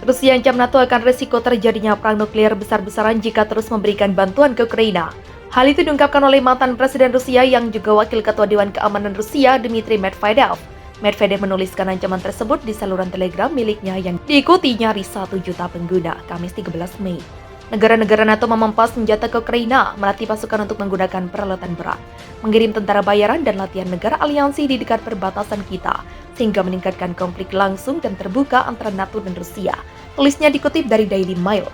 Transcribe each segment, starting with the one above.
Rusia ancam NATO akan resiko terjadinya perang nuklir besar-besaran jika terus memberikan bantuan ke Ukraina. Hal itu diungkapkan oleh mantan Presiden Rusia yang juga Wakil Ketua Dewan Keamanan Rusia, Dmitry Medvedev. Medvedev menuliskan ancaman tersebut di saluran Telegram miliknya yang diikuti nyaris 1 juta pengguna, Kamis 13 Mei. Negara-negara NATO memampas senjata ke Ukraina, melatih pasukan untuk menggunakan peralatan berat, mengirim tentara bayaran dan latihan negara aliansi di dekat perbatasan kita, sehingga meningkatkan konflik langsung dan terbuka antara NATO dan Rusia. Tulisnya dikutip dari Daily Mail.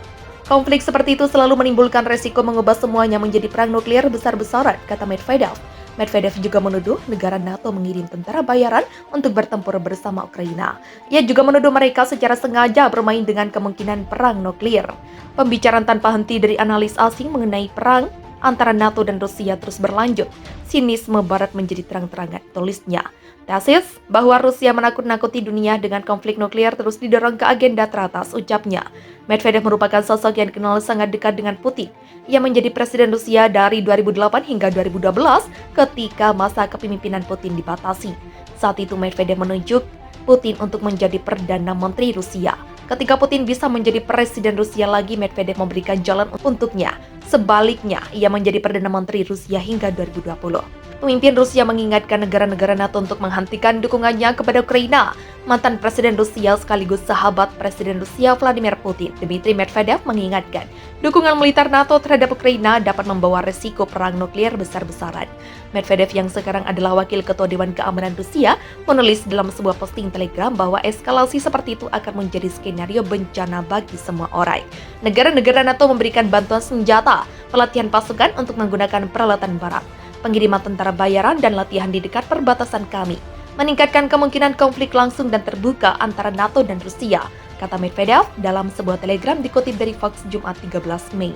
Konflik seperti itu selalu menimbulkan resiko mengubah semuanya menjadi perang nuklir besar-besaran, kata Medvedev. Medvedev juga menuduh negara NATO mengirim tentara bayaran untuk bertempur bersama Ukraina. Ia juga menuduh mereka secara sengaja bermain dengan kemungkinan perang nuklir. Pembicaraan tanpa henti dari analis asing mengenai perang antara NATO dan Rusia terus berlanjut. Sinisme Barat menjadi terang-terangan, tulisnya. Tesis bahwa Rusia menakut-nakuti dunia dengan konflik nuklir terus didorong ke agenda teratas, ucapnya. Medvedev merupakan sosok yang dikenal sangat dekat dengan Putin. Ia menjadi presiden Rusia dari 2008 hingga 2012 ketika masa kepemimpinan Putin dibatasi. Saat itu Medvedev menunjuk Putin untuk menjadi Perdana Menteri Rusia. Ketika Putin bisa menjadi presiden Rusia lagi, Medvedev memberikan jalan untuknya. Sebaliknya, ia menjadi Perdana Menteri Rusia hingga 2020. Pemimpin Rusia mengingatkan negara-negara NATO untuk menghentikan dukungannya kepada Ukraina. Mantan Presiden Rusia sekaligus sahabat Presiden Rusia Vladimir Putin, Dmitry Medvedev mengingatkan, dukungan militer NATO terhadap Ukraina dapat membawa resiko perang nuklir besar-besaran. Medvedev yang sekarang adalah Wakil Ketua Dewan Keamanan Rusia menulis dalam sebuah posting Telegram bahwa eskalasi seperti itu akan menjadi skenario bencana bagi semua orang. Negara-negara NATO memberikan bantuan senjata, pelatihan pasukan untuk menggunakan peralatan barat, pengiriman tentara bayaran dan latihan di dekat perbatasan kami, meningkatkan kemungkinan konflik langsung dan terbuka antara NATO dan Rusia, kata Medvedev dalam sebuah telegram dikutip dari Fox Jumat 13 Mei.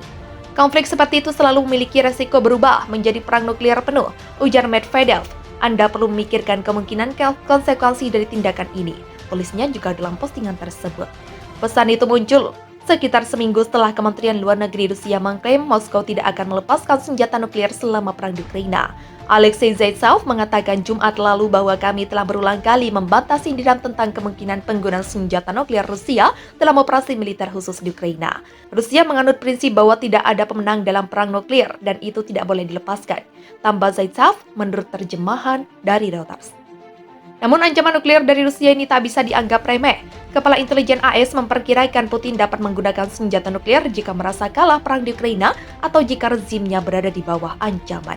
Konflik seperti itu selalu memiliki resiko berubah menjadi perang nuklir penuh, ujar Medvedev. Anda perlu memikirkan kemungkinan konsekuensi dari tindakan ini, tulisnya juga dalam postingan tersebut. Pesan itu muncul sekitar seminggu setelah Kementerian Luar Negeri Rusia mengklaim Moskow tidak akan melepaskan senjata nuklir selama perang di Ukraina. Alexei Zaitsev mengatakan Jumat lalu bahwa kami telah berulang kali membantah sindiran tentang kemungkinan penggunaan senjata nuklir Rusia dalam operasi militer khusus di Ukraina. Rusia menganut prinsip bahwa tidak ada pemenang dalam perang nuklir dan itu tidak boleh dilepaskan, tambah Zaitsev menurut terjemahan dari Reuters. Namun ancaman nuklir dari Rusia ini tak bisa dianggap remeh. Kepala Intelijen AS memperkirakan Putin dapat menggunakan senjata nuklir jika merasa kalah perang di Ukraina atau jika rezimnya berada di bawah ancaman.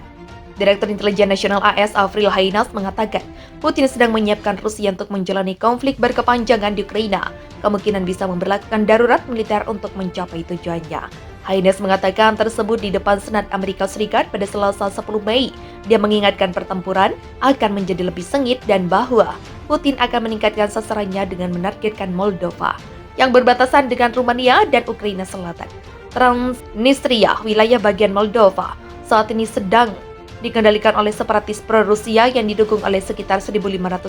Direktur Intelijen Nasional AS Avril Haines mengatakan, Putin sedang menyiapkan Rusia untuk menjalani konflik berkepanjangan di Ukraina. Kemungkinan bisa memberlakukan darurat militer untuk mencapai tujuannya. Haines mengatakan tersebut di depan Senat Amerika Serikat pada Selasa 10 Mei. Dia mengingatkan pertempuran akan menjadi lebih sengit dan bahwa Putin akan meningkatkan sasarannya dengan menargetkan Moldova yang berbatasan dengan Rumania dan Ukraina Selatan. Transnistria, wilayah bagian Moldova, saat ini sedang dikendalikan oleh separatis pro-Rusia yang didukung oleh sekitar 1.500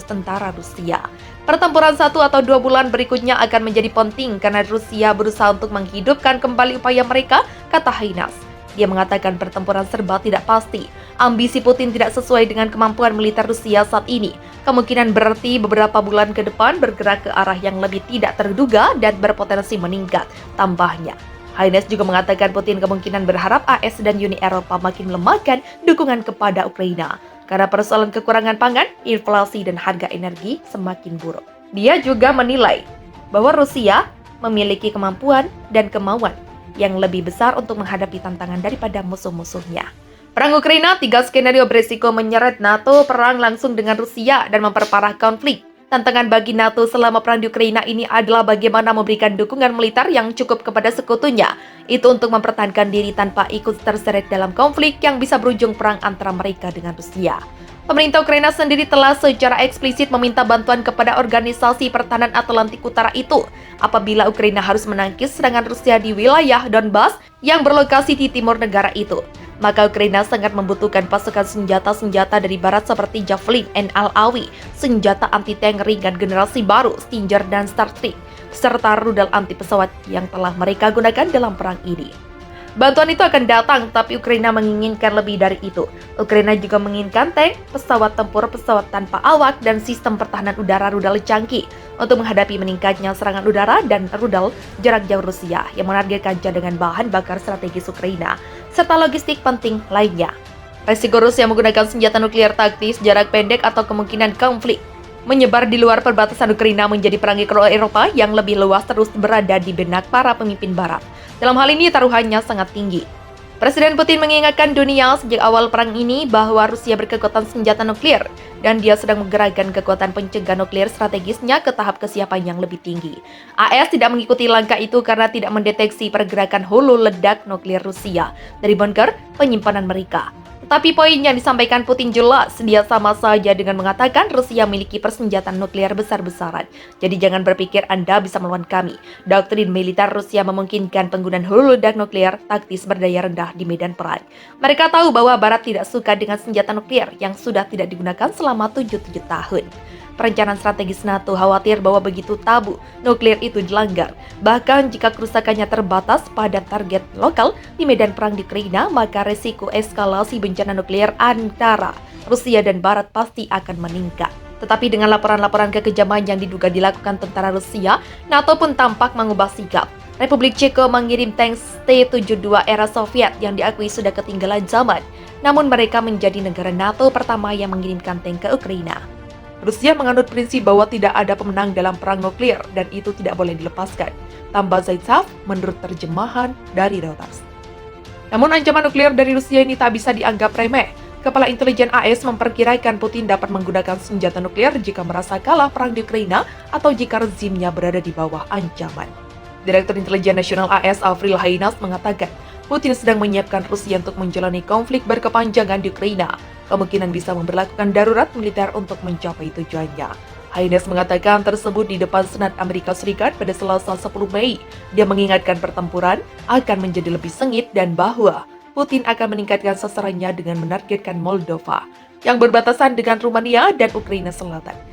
tentara Rusia. Pertempuran 1 atau 2 bulan berikutnya akan menjadi penting karena Rusia berusaha untuk menghidupkan kembali upaya mereka, kata Haines. Dia mengatakan pertempuran serba tidak pasti. Ambisi Putin tidak sesuai dengan kemampuan militer Rusia saat ini. Kemungkinan berarti beberapa bulan ke depan bergerak ke arah yang lebih tidak terduga dan berpotensi meningkat, tambahnya. Haines juga mengatakan Putin kemungkinan berharap AS dan Uni Eropa makin melemahkan dukungan kepada Ukraina karena persoalan kekurangan pangan, inflasi, dan harga energi semakin buruk. Dia juga menilai bahwa Rusia memiliki kemampuan dan kemauan yang lebih besar untuk menghadapi tantangan daripada musuh-musuhnya. Perang Ukraina, 3 skenario berisiko menyeret NATO perang langsung dengan Rusia dan memperparah konflik. Tantangan bagi NATO selama perang di Ukraina ini adalah bagaimana memberikan dukungan militer yang cukup kepada sekutunya. Itu untuk mempertahankan diri tanpa ikut terseret dalam konflik yang bisa berujung perang antara mereka dengan Rusia. Pemerintah Ukraina sendiri telah secara eksplisit meminta bantuan kepada organisasi pertahanan Atlantik Utara itu apabila Ukraina harus menangkis serangan Rusia di wilayah Donbas yang berlokasi di timur negara itu. Maka Ukraina sangat membutuhkan pasukan senjata-senjata dari barat seperti Javelin and Al-Awi, senjata anti-tank ringan generasi baru, Stinger dan Starstreak, serta rudal anti-pesawat yang telah mereka gunakan dalam perang ini. Bantuan itu akan datang, tapi Ukraina menginginkan lebih dari itu. Ukraina juga menginginkan tank, pesawat tempur, pesawat tanpa awak, dan sistem pertahanan udara rudal canggih untuk menghadapi meningkatnya serangan udara dan rudal jarak jauh Rusia yang menargetkan cadangan bahan bakar strategis Ukraina, serta logistik penting lainnya. Resiko Rusia menggunakan senjata nuklir taktis jarak pendek atau kemungkinan konflik menyebar di luar perbatasan Ukraina menjadi perang Eropa yang lebih luas terus berada di benak para pemimpin Barat. Dalam hal ini taruhannya sangat tinggi. Presiden Putin mengingatkan dunia sejak awal perang ini bahwa Rusia berkekuatan senjata nuklir dan dia sedang menggerakkan kekuatan pencegahan nuklir strategisnya ke tahap kesiapan yang lebih tinggi. AS tidak mengikuti langkah itu karena tidak mendeteksi pergerakan hulu ledak nuklir Rusia dari bunker penyimpanan mereka. Tapi poin yang disampaikan Putin jelas, dia sama saja dengan mengatakan Rusia memiliki persenjataan nuklir besar-besaran. Jadi jangan berpikir Anda bisa melawan kami. Doktrin militer Rusia memungkinkan penggunaan hulu ledak nuklir taktis berdaya rendah di medan perang. Mereka tahu bahwa Barat tidak suka dengan senjata nuklir yang sudah tidak digunakan selama 77 tahun. Perencanaan strategis NATO khawatir bahwa begitu tabu nuklir itu dilanggar. Bahkan jika kerusakannya terbatas pada target lokal di medan perang di Ukraina, maka resiko eskalasi bencana nuklir antara Rusia dan Barat pasti akan meningkat. Tetapi dengan laporan-laporan kekejaman yang diduga dilakukan tentara Rusia, NATO pun tampak mengubah sikap. Republik Ceko mengirim tank T-72 era Soviet yang diakui sudah ketinggalan zaman. Namun mereka menjadi negara NATO pertama yang mengirimkan tank ke Ukraina. Rusia menganut prinsip bahwa tidak ada pemenang dalam perang nuklir dan itu tidak boleh dilepaskan, tambah Zaitsev menurut terjemahan dari Reuters. Namun ancaman nuklir dari Rusia ini tak bisa dianggap remeh. Kepala intelijen AS memperkirakan Putin dapat menggunakan senjata nuklir jika merasa kalah perang di Ukraina atau jika rezimnya berada di bawah ancaman. Direktur Intelijen Nasional AS Avril Haines mengatakan, Putin sedang menyiapkan Rusia untuk menjalani konflik berkepanjangan di Ukraina. Kemungkinan bisa memberlakukan darurat militer untuk mencapai tujuannya. Haines mengatakan tersebut di depan Senat Amerika Serikat pada Selasa 10 Mei. Dia mengingatkan pertempuran akan menjadi lebih sengit dan bahwa Putin akan meningkatkan sasarannya dengan menargetkan Moldova yang berbatasan dengan Rumania dan Ukraina Selatan.